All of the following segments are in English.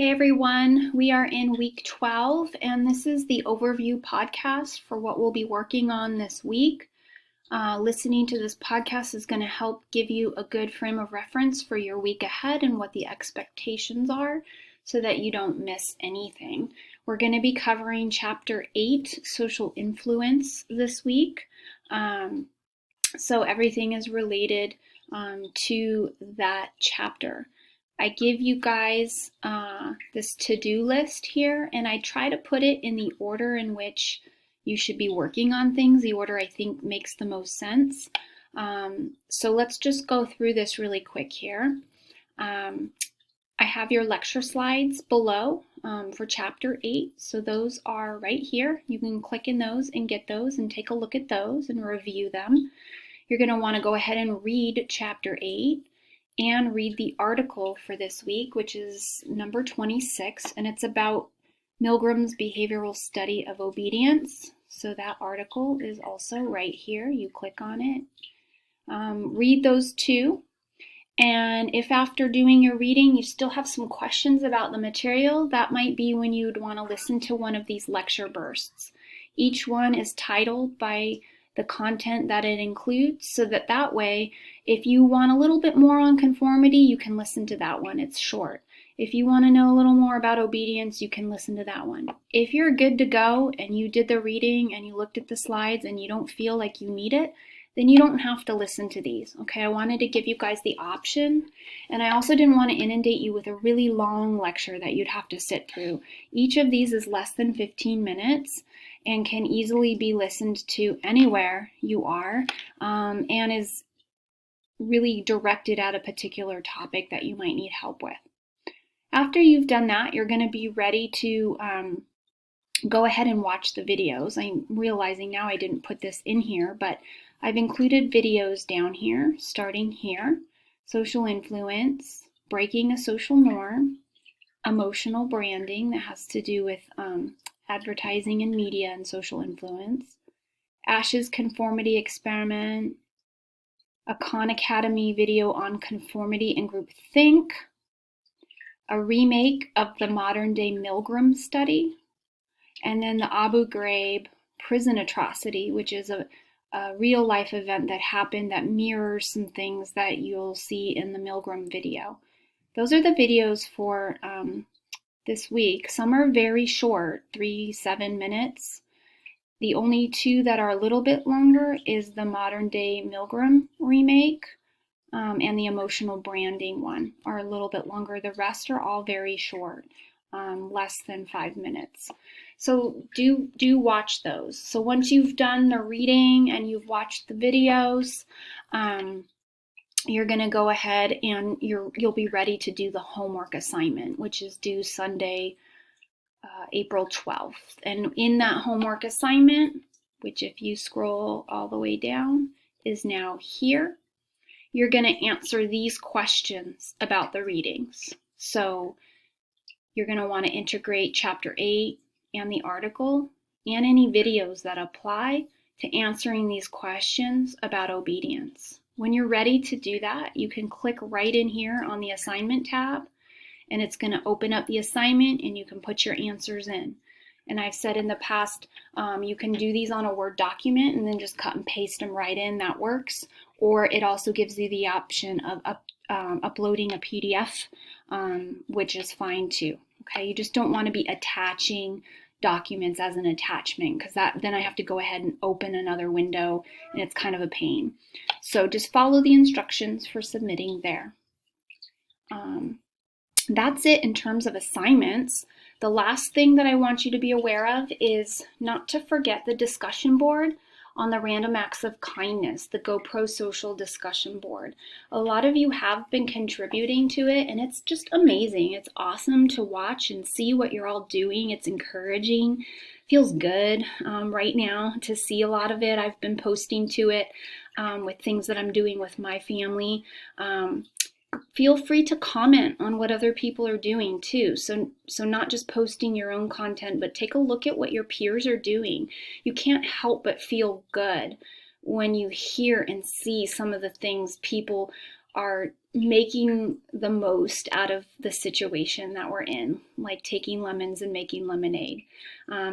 Hey everyone, we are in week 12 and this is the overview podcast for what we'll be working on this week. Listening to this podcast is going to help give you a good frame of reference for your week ahead and what the expectations are so that you don't miss anything. We're going to be covering chapter 8, social influence, this week. So everything is related to that chapter. I give you guys this to-do list here, and I try to put it in the order in which you should be working on things, the order I think makes the most sense. So let's just go through this really quick here. I have your lecture slides below for chapter 8, so those are right here. You can click in those and get those and take a look at those and review them. You're going to want to go ahead and read chapter 8 and read the article for this week, which is number 26, and it's about Milgram's behavioral study of obedience. So that article is also right here. You click on it. Read those two. And if after doing your reading you still have some questions about the material, that might be when you'd want to listen to one of these lecture bursts. Each one is titled by the content that it includes, so that way, if you want a little bit more on conformity, you can listen to that one. It's short. If you want to know a little more about obedience, you can listen to that one. If you're good to go and you did the reading and you looked at the slides and you don't feel like you need it, then you don't have to listen to these. Okay, I wanted to give you guys the option, and I also didn't want to inundate you with a really long lecture that you'd have to sit through. Each of these is less than 15 minutes and can easily be listened to anywhere you are, and is really directed at a particular topic that you might need help with. After you've done that, you're going to be ready to go ahead and watch the videos. I'm realizing now I didn't put this in here, but I've included videos down here, starting here: social influence, breaking a social norm, emotional branding, that has to do with advertising and media and social influence, Ash's conformity experiment, a Khan Academy video on conformity and groupthink, a remake of the modern day Milgram study, and then the Abu Ghraib prison atrocity, which is a real life event that happened that mirrors some things that you'll see in the Milgram video. Those are the videos for this week. Some are very short, 7 minutes. The only two that are a little bit longer is the modern day Milgram remake and the emotional branding one are a little bit longer. The rest are all very short, less than 5 minutes. So do watch those. So once you've done the reading and you've watched the videos, you're going to go ahead and you'll be ready to do the homework assignment, which is due Sunday, April 12th. And in that homework assignment, which if you scroll all the way down is now here, you're going to answer these questions about the readings. So you're going to want to integrate chapter 8 and the article and any videos that apply to answering these questions about obedience. When you're ready to do that, you can click right in here on the assignment tab, and it's going to open up the assignment and you can put your answers in. And I've said in the past, you can do these on a Word document and then just cut and paste them right in. That works. Or it also gives you the option of uploading a PDF, which is fine too. Okay, you just don't want to be attaching documents as an attachment, because then I have to go ahead and open another window and it's kind of a pain. So just follow the instructions for submitting there. That's it in terms of assignments. The last thing that I want you to be aware of is not to forget the discussion board on the Random Acts of Kindness, the GoPro Social discussion board. A lot of you have been contributing to it, and it's just amazing. It's awesome to watch and see what you're all doing. It's encouraging. Feels good right now to see a lot of it. I've been posting to it with things that I'm doing with my family. Feel free to comment on what other people are doing too. So not just posting your own content, but take a look at what your peers are doing. You can't help but feel good when you hear and see some of the things people are making the most out of the situation that we're in, like taking lemons and making lemonade.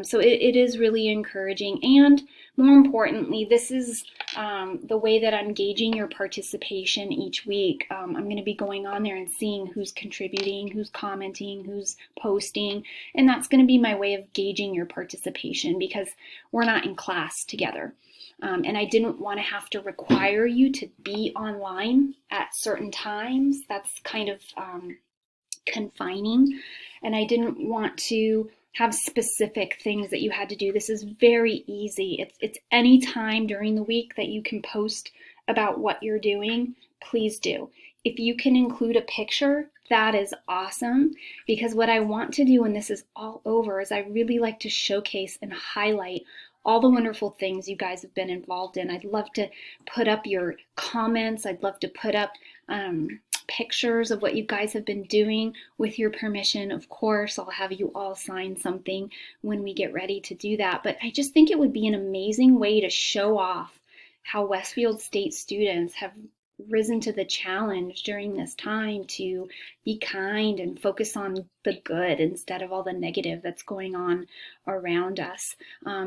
So it is really encouraging. And more importantly, this is the way that I'm gauging your participation each week. I'm going to be going on there and seeing who's contributing, who's commenting, who's posting. And that's going to be my way of gauging your participation because we're not in class together. And I didn't want to have to require you to be online at certain times. That's kind of confining. And I didn't want to have specific things that you had to do. This is very easy. It's any time during the week that you can post about what you're doing, please do. If you can include a picture, that is awesome, because what I want to do when this is all over is I really like to showcase and highlight all the wonderful things you guys have been involved in. I'd love to put up your comments. I'd love to put up pictures of what you guys have been doing. With your permission, of course, I'll have you all sign something when we get ready to do that. But I just think it would be an amazing way to show off how Westfield State students have risen to the challenge during this time to be kind and focus on the good instead of all the negative that's going on around us.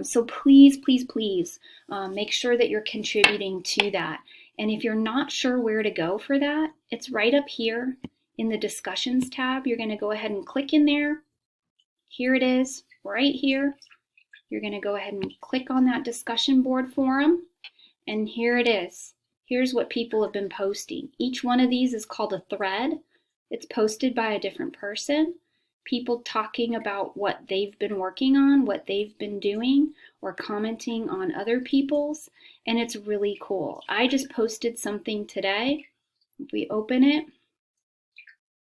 So please, please, please make sure that you're contributing to that. And if you're not sure where to go for that, it's right up here in the discussions tab. You're going to go ahead and click in there. Here it is, right here. You're going to go ahead and click on that discussion board forum. And here it is. Here's what people have been posting. Each one of these is called a thread. It's posted by a different person. People talking about what they've been working on, what they've been doing, or commenting on other people's, and it's really cool. I just posted something today. If we open it,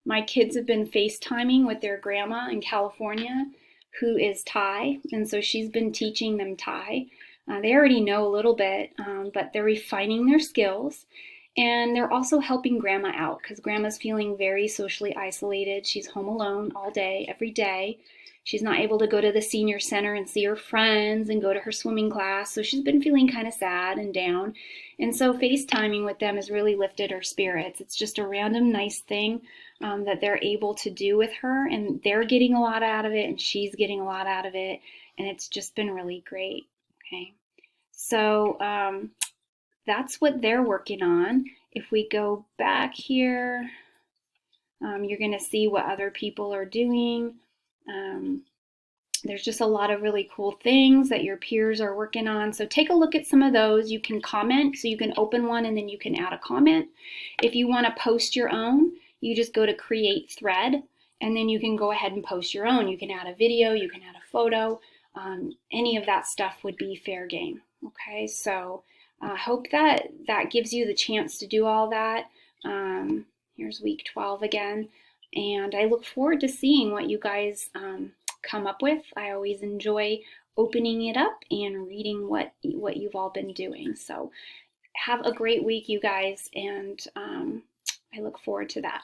my kids have been FaceTiming with their grandma in California, who is Thai, and so she's been teaching them Thai. They already know a little bit, but they're refining their skills. And they're also helping grandma out because grandma's feeling very socially isolated. She's home alone all day, every day. She's not able to go to the senior center and see her friends and go to her swimming class. So she's been feeling kind of sad and down. And so FaceTiming with them has really lifted her spirits. It's just a random nice thing that they're able to do with her. And they're getting a lot out of it and she's getting a lot out of it. And it's just been really great. Okay. So that's what they're working on. If we go back here, you're going to see what other people are doing. There's just a lot of really cool things that your peers are working on. So take a look at some of those. You can comment, so you can open one and then you can add a comment. If you want to post your own, you just go to create thread and then you can go ahead and post your own. You can add a video, you can add a photo. Any of that stuff would be fair game. Okay, so I hope that gives you the chance to do all that. Here's week 12 again, and I look forward to seeing what you guys come up with. I always enjoy opening it up and reading what you've all been doing. So have a great week, you guys, and I look forward to that.